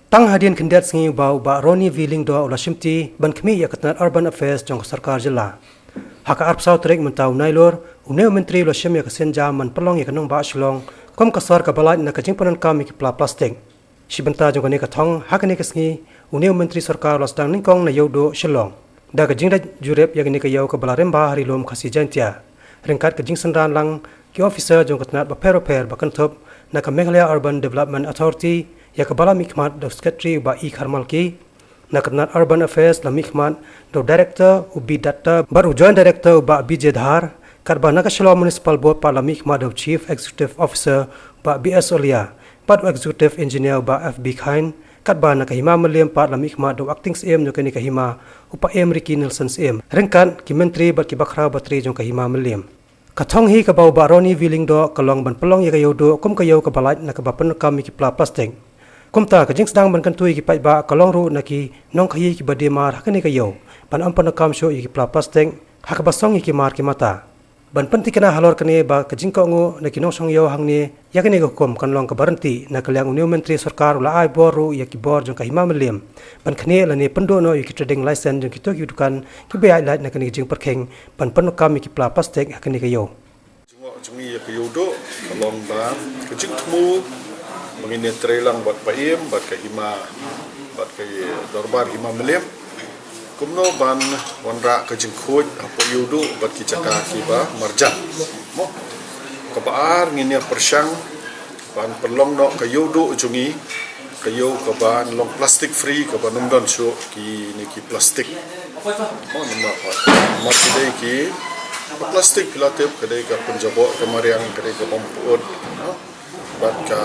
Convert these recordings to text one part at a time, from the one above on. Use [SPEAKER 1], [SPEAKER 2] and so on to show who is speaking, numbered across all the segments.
[SPEAKER 1] Tang hadian kendat sengi bau ba Roni Viling do ula shimti ban khmi ya katnat urban affairs jong sarkar jilla. Haka arp sau trek mentau nailor uneu menteri ula shim ya kasen jam man pelong ya kanong ba shilong kom kasar ka balai na kajing panan kam ki plastik. Shibanta jong kani ka thong hakani ka sengi uneu menteri sarkar ula stang ningkong na yodo shilong. Da kajing da jurep ya kani ka yau ka balarem ba hari lom khasi jantia. Ringkat kajing sandan lang ki officer jong katnat ba per ba kantop na ka Meghalaya Urban Development Authority ya kabala mikmat do secretary ba I Kharmal ki na katnat urban affairs la mikmat do director ubi data baru joint director ba BJ Dhar karba na Shillong municipal board pa la mikmat do chief executive officer ba BS Olia pat executive engineer ba FB Khain karba na kahima malem pa la mikmat do acting CM no kani kahima upa Riki Nelson CM rengkan ki menteri ba ki bakra batri jong kahima malem kathong hi ka bau ba Roni Viling do kalong ban pelong ya kayo do kum kayo ka balai na ka ba pen kam ki plastik kumta kajing sedang ban kantui ki pai ba kalong ru naki nong khayi ki bade mar hakani kayo pan ampan kam sho ki plastik hak basong ki mar ki mata ban panti kana halor kane ba kajing ko ngo naki nong song yo hangni yakani ko kom kan long ka baranti na kalyang union menteri sarkar ula ai boru ya ki bor jong ka hima melem ban khane la ne pando no ki trading license jong ki to ki dukan ki be ai lai na kani jing perkheng pan pan kam ki plastik hakani kayo
[SPEAKER 2] jumi ya kayo do kalong ba kajing tmu mengini trailang buat paim buat ke hima buat ke dorbar hima melem kumno ban wanra ke jengkhoj apo yudu buat ki caka kiba marjan mo kabar ngini persang ban perlong no ke yudu jungi ke yu ke ban long plastic free ke ban nungdan sho ki ni ki plastik mo nama mat kidai ki plastik pilatip kedai ke penjabo kemariang kedai ke bomput buat ka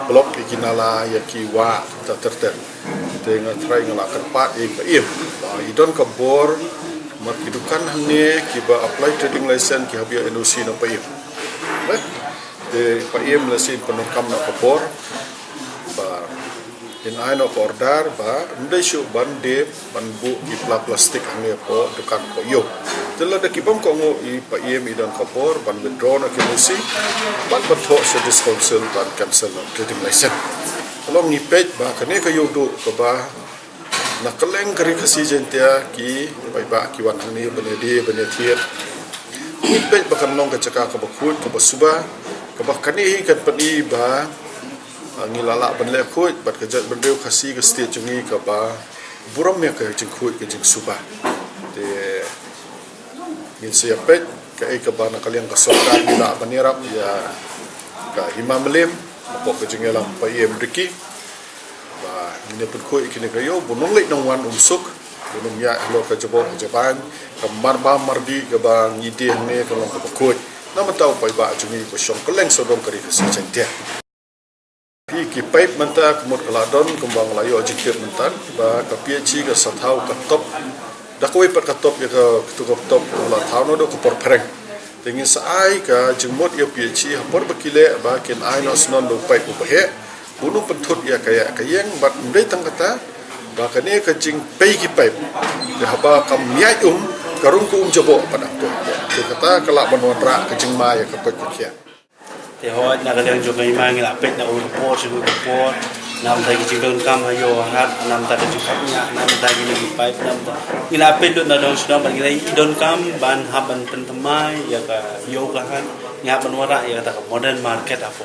[SPEAKER 2] blok ikinala ya kiwa terter dengan try ngelak kerpat im idon kabor mat hidukan hane kiba apply trading license ki habia NOC no paim de paim license penukam na kabor ba in aino order ba ndai shu bande banbu ki plastik hane po dukan po yo tela da kibam ko ngo I paim idon kabor ban withdraw na NOC ban batho se discouncil ban cancel trading license along ni page ba kane kayo do ka ba nakaleng kari kasi jentia ki bai ba ki wan hang ni benedi benetiet ni page ba kanong ka caka ka bakut ka basuba ka ba kane hi kan padi ba ngilala benle khut bat ka jat bendeu kasi ka state jungi ka ba buram ya ka jingkhut ka jing suba de ngin sia page ka ai ka ba nakaleng ka sokran bila banirap ya ka hima melem apo ka jingelam pa Riki ba ini pun ko ikine kayo bunong lek nang wan umsuk bunong ya lo ka jabo jaban ka marba mardi ka ba ngide ne ka long ka ko na mataw pa ba jungi ko syong keleng sodom kari ka si jentia ki pipe manta kumot kaladon kumbang layo jikir mentan ba ka PhD ka sathau ka top dakoi pat ka top ya ka tu ka top la thau no do ko por phreng tingin sa ai ka jengmot ya PhD hapor bakile ba ken ai no snon do pai ko he bunu penthut ya kaya kayeng bat ndai tang kata ba kane ka jing pei ki pai ya haba kam miai karung ku jabo pada tu de kata kala banwara ka jing ma ya ka pat kia
[SPEAKER 3] te ho na ka leng jo kai ma ngila pet na ul po su po nam ta ki jing kam hayo hat nam ta ka jing nya nam ta ki ni pai nam ta ngila pet na don su ban ngila idon kam ban haban pentemai ya ka yo ka han nya banwara ya ta ka modern market apo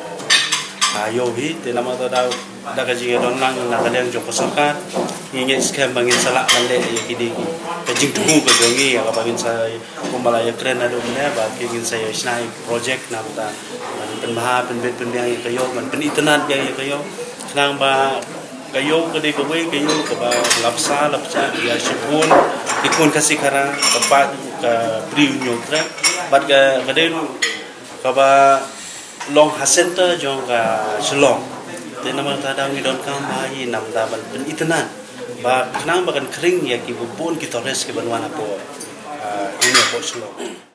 [SPEAKER 3] yo hi te nama ta da ka jing don lang na ka leng jo ko sarkar ingin scam bangin salak lande ya kidi ka jing tu ka jongi ya ka bangin sa kumbala ya kren ado ne ba ingin saya snai project nam ta pen maha pen bet pen yang kayo man pen internet yang kayo nang ba kayo kadi ko we kayo ka ba lapsa ya shibun ikun kasi kara tepat ka priunyo tra bat ka kadi ka ba long hasenta jong ka Shillong te nama ta dang idon kam ba hi nam da ban pen internet ba nang ba kan kring ya ki bubun ki torres ki banwana po ini po Shillong